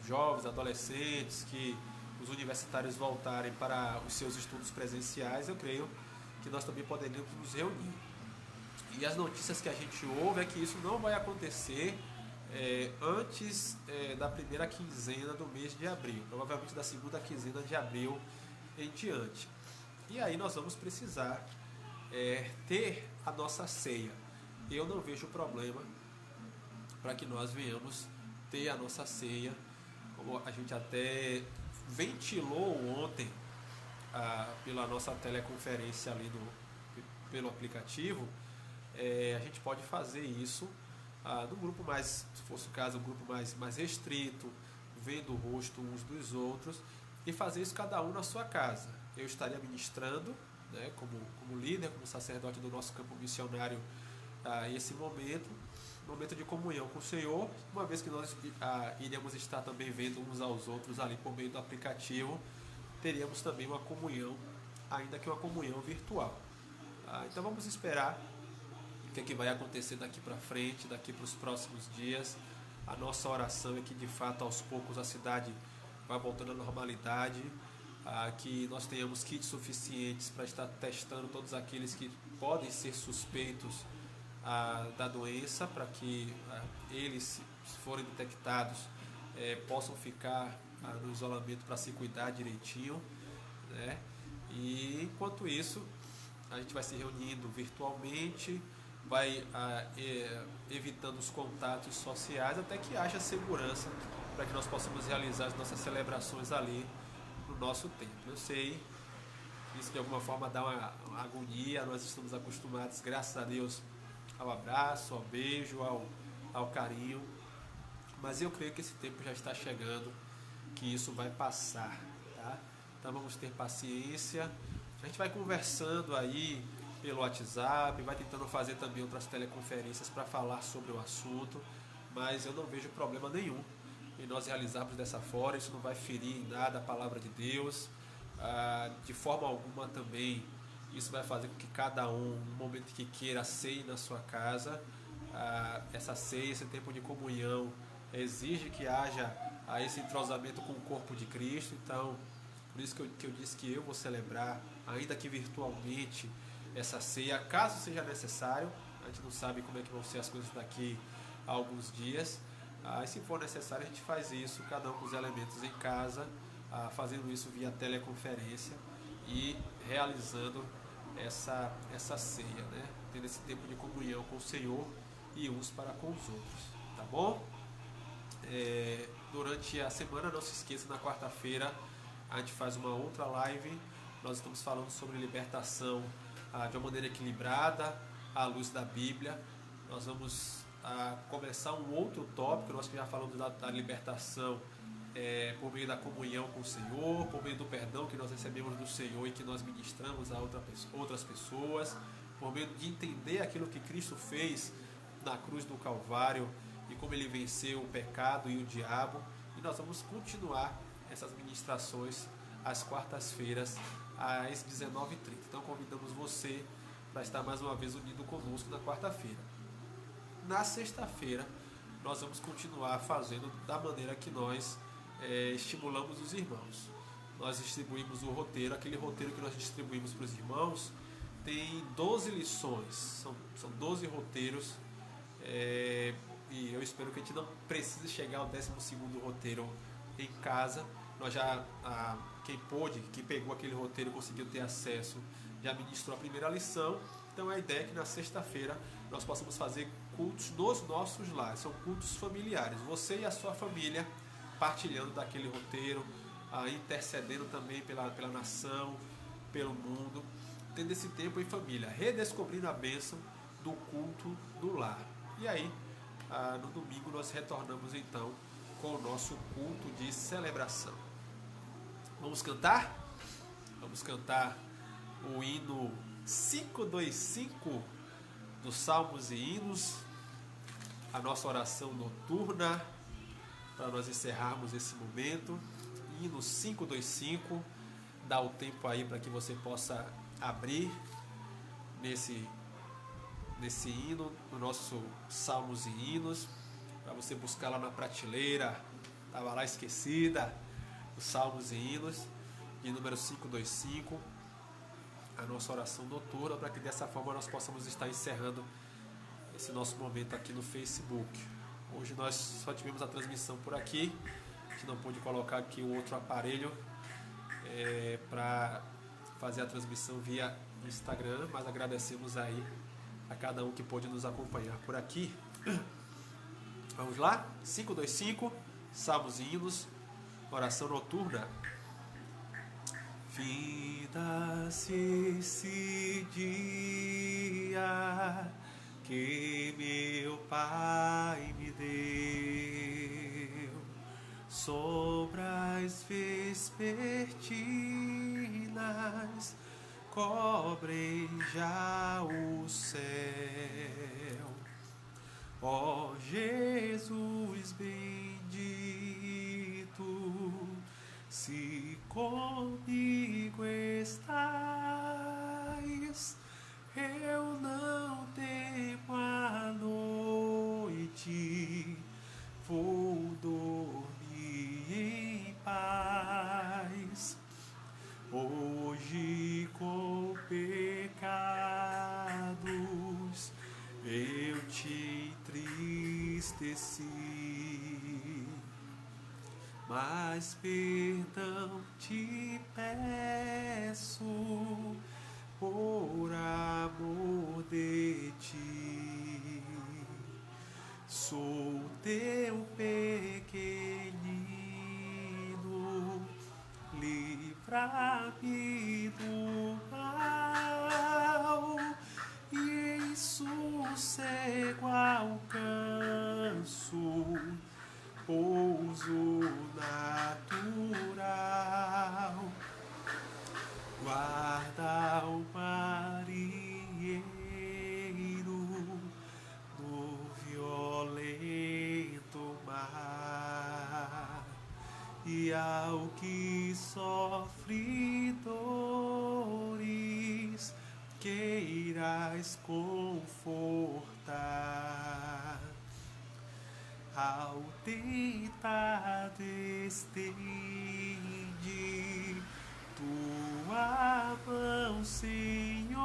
jovens, adolescentes, que os universitários voltarem para os seus estudos presenciais, eu creio que nós também poderíamos nos reunir. E as notícias que a gente ouve é que isso não vai acontecer antes da primeira quinzena do mês de abril, provavelmente da segunda quinzena de abril em diante. E aí nós vamos precisar ter a nossa ceia. Eu não vejo problema para que nós venhamos ter a nossa ceia, como a gente até ventilou ontem pela nossa teleconferência ali pelo aplicativo. A gente pode fazer isso no grupo mais, se fosse o caso, um grupo mais restrito, vendo o rosto uns dos outros, e fazer isso cada um na sua casa. Eu estaria ministrando, né, como líder, como sacerdote do nosso campo missionário, esse momento de comunhão com o Senhor, uma vez que nós iremos estar também vendo uns aos outros ali por meio do aplicativo, teríamos também uma comunhão, ainda que uma comunhão virtual. Então vamos esperar o que vai acontecer daqui para frente, daqui para os próximos dias. A nossa oração é que de fato aos poucos a cidade vá voltando à normalidade, que nós tenhamos kits suficientes para estar testando todos aqueles que podem ser suspeitos da doença, para que eles, se forem detectados, possam ficar no isolamento para se cuidar direitinho, né? E enquanto isso, a gente vai se reunindo virtualmente, vai evitando os contatos sociais até que haja segurança para que nós possamos realizar as nossas celebrações ali no nosso templo. Eu sei que isso de alguma forma dá uma agonia, nós estamos acostumados, graças a Deus, ao abraço, ao beijo, ao carinho, mas eu creio que esse tempo já está chegando, que isso vai passar, tá? Então vamos ter paciência, a gente vai conversando aí pelo WhatsApp, vai tentando fazer também outras teleconferências para falar sobre o assunto, mas eu não vejo problema nenhum em nós realizarmos dessa forma. Isso não vai ferir em nada a palavra de Deus, de forma alguma também. Isso vai fazer com que cada um, no momento que queira, ceie na sua casa. Essa ceia, esse tempo de comunhão, exige que haja esse entrosamento com o corpo de Cristo. Então, por isso que eu disse que eu vou celebrar, ainda que virtualmente, essa ceia, caso seja necessário. A gente não sabe como é que vão ser as coisas daqui a alguns dias. E se for necessário, a gente faz isso, cada um com os elementos em casa, fazendo isso via teleconferência. e realizando essa ceia, né? Tendo esse tempo de comunhão com o Senhor e uns para com os outros, tá bom? Durante a semana, não se esqueça, na quarta-feira a gente faz uma outra live. Nós estamos falando sobre libertação de uma maneira equilibrada, à luz da Bíblia. Nós vamos começar um outro tópico. Nós já falamos da libertação por meio da comunhão com o Senhor, por meio do perdão que nós recebemos do Senhor e que nós ministramos a outras pessoas, por meio de entender aquilo que Cristo fez na cruz do Calvário e como ele venceu o pecado e o diabo. E nós vamos continuar essas ministrações às quartas-feiras às 19h30. Então convidamos você para estar mais uma vez unido conosco na quarta-feira. Na sexta-feira nós vamos continuar fazendo da maneira que nós estimulamos os irmãos. Nós distribuímos o roteiro, aquele roteiro que nós distribuímos para os irmãos tem 12 lições, são 12 roteiros, e eu espero que a gente não precise chegar ao 12º roteiro em casa. Nós já, quem pegou aquele roteiro conseguiu ter acesso, já ministrou a primeira lição. Então a ideia é que na sexta-feira nós possamos fazer cultos nos nossos lares, são cultos familiares, você e a sua família partilhando daquele roteiro, intercedendo também pela nação, pelo mundo, tendo esse tempo em família, redescobrindo a bênção do culto do lar. E aí, no domingo nós retornamos então com o nosso culto de celebração. Vamos cantar? Vamos cantar o hino 525 dos Salmos e Hinos, a nossa oração noturna, para nós encerrarmos esse momento. Hino 525, dá o tempo aí para que você possa abrir nesse hino, no nosso Salmos e Hinos, para você buscar lá na prateleira, estava lá esquecida, os Salmos e Hinos, de número 525, a nossa oração noturna, para que dessa forma nós possamos estar encerrando esse nosso momento aqui no Facebook. Hoje nós só tivemos a transmissão por aqui, a gente não pôde colocar aqui o outro aparelho para fazer a transmissão via Instagram, mas agradecemos aí a cada um que pôde nos acompanhar por aqui. Vamos lá? 525, Salmos e Hinos, oração noturna. Finda-se esse dia que meu Pai me deu, sombras vespertinas cobrem já o céu. Ó Jesus bendito, se comigo estás, eu não temo a noite, vou dormir em paz. Hoje com pecados eu te entristeci, mas perdão te peço por amor de ti. Sou teu pequenino, livra-me do mal, e em sossego alcanço pouso natural. Guarda o marinheiro no violento mar, e ao que sofre dores queiras confortar. Ao tentado estende tua mão, Senhor,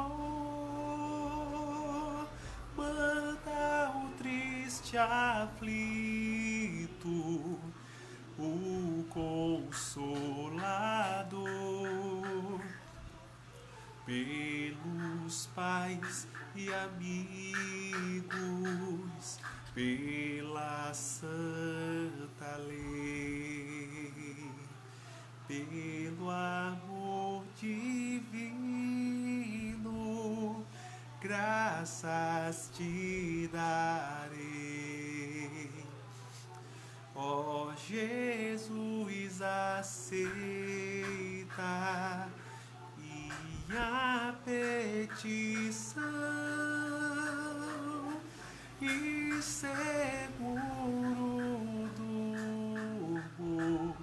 manda o triste aflito o Consolador, amigos pela santa lei, pelo amor divino, graças te darei. Ó Jesus, aceita minha petição e seguro durmo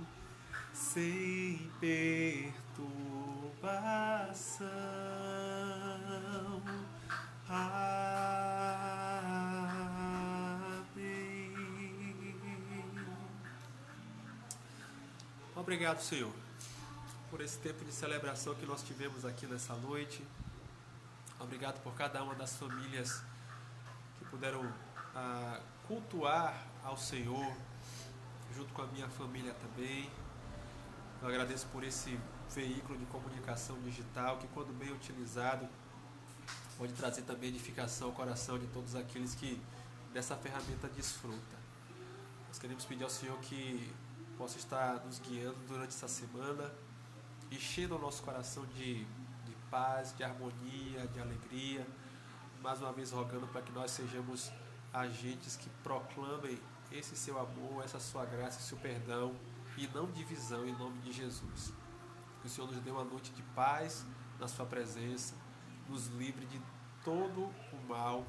sem perturbação. Amém. Obrigado, Senhor, por esse tempo de celebração que nós tivemos aqui nessa noite. Obrigado por cada uma das famílias que puderam cultuar ao Senhor, junto com a minha família também. Eu agradeço por esse veículo de comunicação digital que, quando bem utilizado, pode trazer também edificação ao coração de todos aqueles que dessa ferramenta desfrutam. Nós queremos pedir ao Senhor que possa estar nos guiando durante essa semana, enchendo o nosso coração de paz, de harmonia, de alegria, mais uma vez rogando para que nós sejamos agentes que proclamem esse seu amor, essa sua graça, esse seu perdão, e não divisão, em nome de Jesus. Que o Senhor nos dê uma noite de paz na sua presença, nos livre de todo o mal,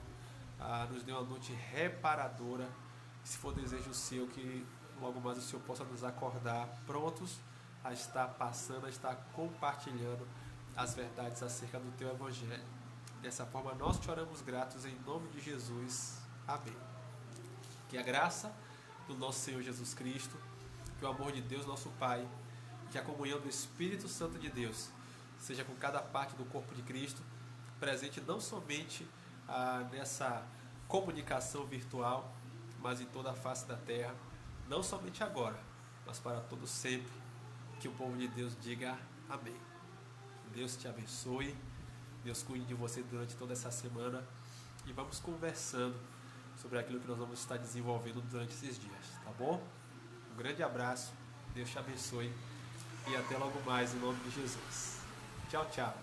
nos dê uma noite reparadora, e, se for desejo seu, que logo mais o Senhor possa nos acordar prontos a estar passando, a estar compartilhando as verdades acerca do teu Evangelho. Dessa forma nós te oramos gratos em nome de Jesus. Amém. Que a graça do nosso Senhor Jesus Cristo, que o amor de Deus nosso Pai, que a comunhão do Espírito Santo de Deus seja com cada parte do corpo de Cristo, presente não somente nessa comunicação virtual, mas em toda a face da terra, não somente agora, mas para todo sempre. Que o povo de Deus diga amém. Deus te abençoe, Deus cuide de você durante toda essa semana, e vamos conversando sobre aquilo que nós vamos estar desenvolvendo durante esses dias, tá bom? Um grande abraço, Deus te abençoe e até logo mais em nome de Jesus. Tchau, tchau.